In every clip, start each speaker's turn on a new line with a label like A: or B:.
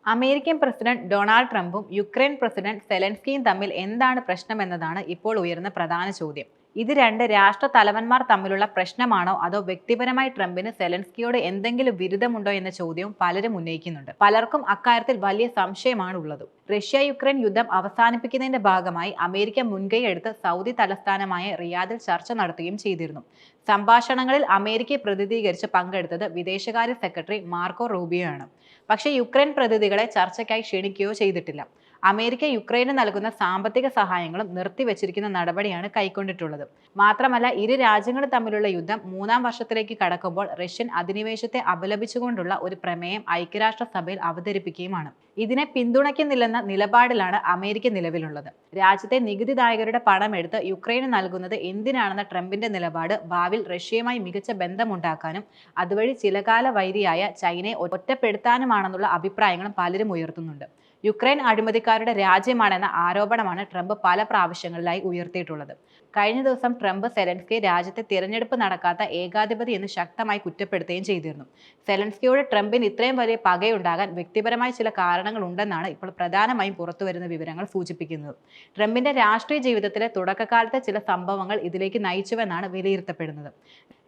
A: American president Donald ട്രംപും Ukraine president സെലൻസ്കിയും തമ്മിൽ എന്താണ് പ്രശ്നമെന്നതാണ് ഇപ്പോൾ ഉയർന്ന പ്രധാന ചോദ്യം. ഇത് രണ്ട് രാഷ്ട്ര തലവന്മാർ തമ്മിലുള്ള പ്രശ്നമാണോ അതോ വ്യക്തിപരമായി ട്രംപിന് സെലൻസ്കിയോട് എന്തെങ്കിലും വിരുദ്ധമുണ്ടോ എന്ന ചോദ്യവും പലരും ഉന്നയിക്കുന്നുണ്ട്. പലർക്കും അക്കാര്യത്തിൽ വലിയ സംശയമാണ് ഉള്ളത്. റഷ്യ യുക്രൈൻ യുദ്ധം അവസാനിപ്പിക്കുന്നതിന്റെ ഭാഗമായി അമേരിക്ക മുൻകൈയെടുത്ത് സൗദി തലസ്ഥാനമായ റിയാദിൽ ചർച്ച നടത്തുകയും ചെയ്തിരുന്നു. സംഭാഷണങ്ങളിൽ അമേരിക്കയെ പ്രതിനിധീകരിച്ച് പങ്കെടുത്തത് വിദേശകാര്യ സെക്രട്ടറി മാർക്കോ റൂബിയോ ആണ്. പക്ഷേ യുക്രൈൻ പ്രതിനിധികളെ ചർച്ചയ്ക്കായി ക്ഷണിക്കുകയോ ചെയ്തിട്ടില്ല. അമേരിക്ക യുക്രൈന് നൽകുന്ന സാമ്പത്തിക സഹായങ്ങളും നിർത്തിവെച്ചിരിക്കുന്ന നടപടിയാണ് കൈക്കൊണ്ടിട്ടുള്ളത്. മാത്രമല്ല, ഇരു രാജ്യങ്ങളും തമ്മിലുള്ള യുദ്ധം 3-ാം വർഷത്തിലേക്ക് കടക്കുമ്പോൾ റഷ്യൻ അധിനിവേശത്തെ അപലപിച്ചുകൊണ്ടുള്ള ഒരു പ്രമേയം ഐക്യരാഷ്ട്രസഭയിൽ അവതരിപ്പിക്കുകയുമാണ്. ഇതിനെ പിന്തുണയ്ക്കുന്നില്ലെന്ന നിലപാടിലാണ് അമേരിക്ക നിലവിലുള്ളത്. രാജ്യത്തെ നികുതിദായകരുടെ പണം എടുത്ത് യുക്രൈന് നൽകുന്നത് എന്തിനാണെന്ന ട്രംപിന്റെ നിലപാട് ഭാവിയിൽ റഷ്യയുമായി മികച്ച ബന്ധമുണ്ടാക്കാനും അതുവഴി ചിലകാല വൈരിയായ ചൈനയെ ഒറ്റപ്പെടുത്താനുമാണെന്നുള്ള അഭിപ്രായങ്ങളും പലരും ഉയർത്തുന്നുണ്ട്. യുക്രൈൻ അഴിമതിക്കാരുടെ രാജ്യമാണെന്ന ആരോപണമാണ് ട്രംപ് പല പ്രാവശ്യങ്ങളിലായി ഉയർത്തിയിട്ടുള്ളത്. കഴിഞ്ഞ ദിവസം ട്രംപ് സെലൻസ്കിയെ രാജ്യത്തെ തിരഞ്ഞെടുപ്പ് നടക്കാത്ത ഏകാധിപതി എന്ന് ശക്തമായി കുറ്റപ്പെടുത്തുകയും ചെയ്തിരുന്നു. സെലൻസ്കിയോട് ട്രംപിന് ഇത്രയും വലിയ പകയുണ്ടാകാൻ വ്യക്തിപരമായ ചില കാരണങ്ങൾ ഉണ്ടെന്നാണ് ഇപ്പോൾ പ്രധാനമായും പുറത്തുവരുന്ന വിവരങ്ങൾ സൂചിപ്പിക്കുന്നത്. ട്രംപിന്റെ രാഷ്ട്രീയ ജീവിതത്തിലെ തുടക്കകാലത്തെ ചില സംഭവങ്ങൾ ഇതിലേക്ക് നയിച്ചുവെന്നാണ് വിലയിരുത്തപ്പെടുന്നത്.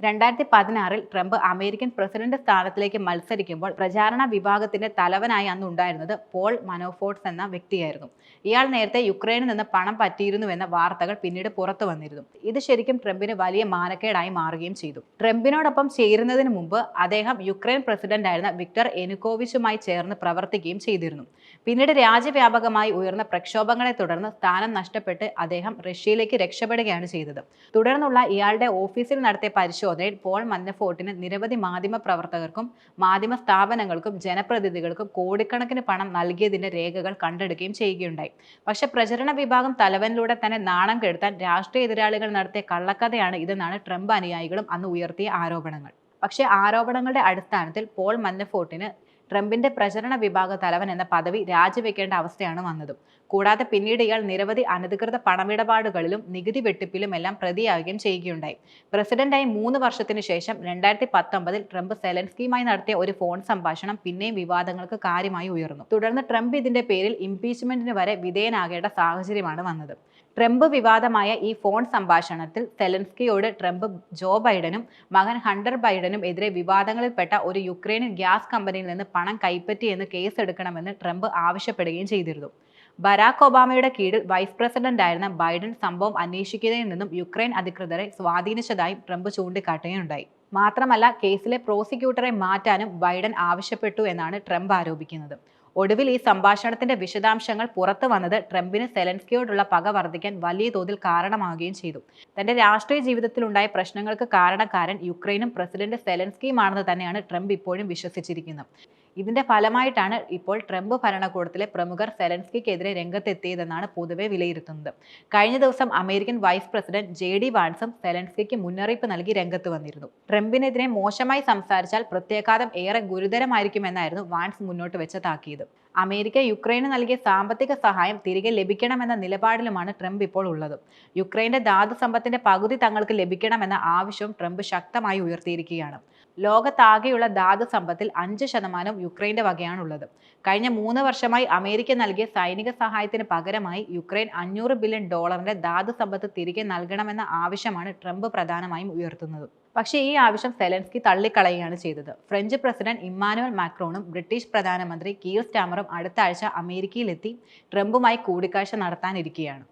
A: 2016-ൽ ട്രംപ് അമേരിക്കൻ പ്രസിഡന്റ് സ്ഥാനത്തിലേക്ക് മത്സരിക്കുമ്പോൾ പ്രചാരണ വിഭാഗത്തിന്റെ തലവനായി അന്ന് ഉണ്ടായിരുന്നത് പോൾ മനോഫോർട്ട് എന്ന വ്യക്തിയായിരുന്നു. ഇയാൾ നേരത്തെ യുക്രൈനിൽ നിന്ന് പണം പറ്റിയിരുന്നുവെന്ന വാർത്തകൾ പിന്നീട് പുറത്തു വന്നിരുന്നു. ഇത് ശരിക്കും ട്രംപിന് വലിയ മാനക്കേടായി മാറുകയും ചെയ്തു. ട്രംപിനോടൊപ്പം ചേരുന്നതിന് മുമ്പ് അദ്ദേഹം യുക്രൈൻ പ്രസിഡന്റായിരുന്ന വിക്ടർ യനുകോവിച്ചുമായി ചേർന്ന് പ്രവർത്തിക്കുകയും ചെയ്തിരുന്നു. പിന്നീട് രാജ്യവ്യാപകമായി ഉയർന്ന പ്രക്ഷോഭങ്ങളെ തുടർന്ന് സ്ഥാനം നഷ്ടപ്പെട്ട് അദ്ദേഹം റഷ്യയിലേക്ക് രക്ഷപ്പെടുകയാണ് ചെയ്തത്. തുടർന്നുള്ള ഇയാളുടെ ഓഫീസിൽ നടത്തിയ പരിശോധനയിൽ പോൾ മന്നഫോർട്ടിന് നിരവധി മാധ്യമ പ്രവർത്തകർക്കും മാധ്യമ സ്ഥാപനങ്ങൾക്കും ജനപ്രതിനിധികൾക്കും കോടിക്കണക്കിന് പണം നൽകിയതിന്റെ രേഖകൾ കണ്ടെടുക്കുകയും ചെയ്യുകയുണ്ടായി. പക്ഷെ പ്രചരണ വിഭാഗം തലവനിലൂടെ തന്നെ നാണം കെടുത്താൻ രാഷ്ട്രീയ എതിരാളികൾ നടത്തിയ കള്ളക്കഥയാണ് ഇതെന്നാണ് ട്രംപ് അനുയായികളും അന്ന് ഉയർത്തിയ ആരോപണങ്ങൾ. പക്ഷേ ആരോപണങ്ങളുടെ അടിസ്ഥാനത്തിൽ പോൾ മന്നഫോർട്ടിന് ട്രംപിന്റെ പ്രചരണ വിഭാഗ തലവൻ എന്ന പദവി രാജിവെക്കേണ്ട അവസ്ഥയാണ് വന്നത്. കൂടാതെ പിന്നീട് ഇയാൾ നിരവധി അനധികൃത പണമിടപാടുകളിലും നികുതി വെട്ടിപ്പിലും എല്ലാം പ്രതിയാവുകയും ചെയ്യുകയുണ്ടായി. പ്രസിഡന്റായി 3 വർഷത്തിനു ശേഷം 2019-ൽ ട്രംപ് സെലൻസ്കിയുമായി നടത്തിയ ഒരു ഫോൺ സംഭാഷണം പിന്നെയും വിവാദങ്ങൾക്ക് കാര്യമായി ഉയർന്നു. തുടർന്ന് ട്രംപ് ഇതിന്റെ പേരിൽ ഇംപീച്ച്മെന്റിന് വരെ വിധേയനാകേണ്ട സാഹചര്യമാണ് വന്നത്. ട്രംപ് വിവാദമായ ഈ ഫോൺ സംഭാഷണത്തിൽ സെലൻസ്കിയോട് ട്രംപ് ജോ ബൈഡനും മകൻ ഹണ്ടർ ബൈഡനും എതിരെ വിവാദങ്ങളിൽപ്പെട്ട ഒരു യുക്രൈനിയൻ ഗ്യാസ് കമ്പനിയിൽ നിന്ന് പണം കൈപ്പറ്റിയെന്ന് കേസെടുക്കണമെന്ന് ട്രംപ് ആവശ്യപ്പെടുകയും ചെയ്തിരുന്നു. ബരാക് ഒബാമയുടെ കീഴിൽ വൈസ് പ്രസിഡന്റായിരുന്ന ബൈഡൻ സംഭവം അന്വേഷിക്കുന്നതിൽ നിന്നും യുക്രൈൻ അധികൃതരെ സ്വാധീനിച്ചതായും ട്രംപ് ചൂണ്ടിക്കാട്ടുകയുണ്ടായി. മാത്രമല്ല, കേസിലെ പ്രോസിക്യൂട്ടറെ മാറ്റാനും ബൈഡൻ ആവശ്യപ്പെട്ടു എന്നാണ് ട്രംപ് ആരോപിക്കുന്നത്. ഒടുവിൽ ഈ സംഭാഷണത്തിന്റെ വിശദാംശങ്ങൾ പുറത്തു വന്നത് ട്രംപിന് സെലൻസ്കിയോടുള്ള പക വർദ്ധിക്കാൻ വലിയ തോതിൽ കാരണമാവുകയും ചെയ്തു. തന്റെ രാഷ്ട്രീയ ജീവിതത്തിലുണ്ടായ പ്രശ്നങ്ങൾക്ക് കാരണക്കാരൻ യുക്രൈനും പ്രസിഡന്റ് സെലൻസ്കിയുമാണെന്ന് തന്നെയാണ് ട്രംപ് ഇപ്പോഴും വിശ്വസിച്ചിരിക്കുന്നത്. ഇതിന്റെ ഫലമായിട്ടാണ് ഇപ്പോൾ ട്രംപ് ഭരണകൂടത്തിലെ പ്രമുഖർ സെലൻസ്കിക്കെതിരെ രംഗത്തെത്തിയതെന്നാണ് പൊതുവെ വിലയിരുത്തുന്നത്. കഴിഞ്ഞ ദിവസം അമേരിക്കൻ വൈസ് പ്രസിഡന്റ് JD വാൻസും സെലൻസ്കിക്ക് മുന്നറിയിപ്പ് നൽകി രംഗത്ത് വന്നിരുന്നു. ട്രംപിനെതിരെ മോശമായി സംസാരിച്ചാൽ പ്രത്യാഘാതം ഏറെ ഗുരുതരമായിരിക്കുമെന്നായിരുന്നു വാൻസ് മുന്നോട്ട് വെച്ച താക്കീത്. അമേരിക്ക യുക്രൈന് നൽകിയ സാമ്പത്തിക സഹായം തിരികെ ലഭിക്കണമെന്ന നിലപാടിലുമാണ് ട്രംപ് ഇപ്പോൾ ഉള്ളത്. യുക്രൈന്റെ ധാതു സമ്പത്തിന്റെ പകുതി തങ്ങൾക്ക് ലഭിക്കണമെന്ന ആവശ്യവും ട്രംപ് ശക്തമായി ഉയർത്തിയിരിക്കുകയാണ്. ലോകത്താകെയുള്ള ധാതു സമ്പത്തിൽ 5% യുക്രൈന്റെ വകയാണുള്ളത്. കഴിഞ്ഞ 3 വർഷമായി അമേരിക്ക നൽകിയ സൈനിക സഹായത്തിന് പകരമായി യുക്രൈൻ $500 ബില്യൺ ധാതു സമ്പത്ത് തിരികെ നൽകണമെന്ന ആവശ്യമാണ് ട്രംപ് പ്രധാനമായും ഉയർത്തുന്നത്. പക്ഷേ ഈ ആവശ്യം സെലൻസ്കി തള്ളിക്കളയുകയാണ് ചെയ്തത്. ഫ്രഞ്ച് പ്രസിഡന്റ് ഇമ്മാനുവൽ മാക്രോണും ബ്രിട്ടീഷ് പ്രധാനമന്ത്രി കീർ സ്റ്റാമറും അടുത്ത ആഴ്ച അമേരിക്കയിലെത്തി ട്രംപുമായി കൂടിക്കാഴ്ച നടത്താനിരിക്കുകയാണ്.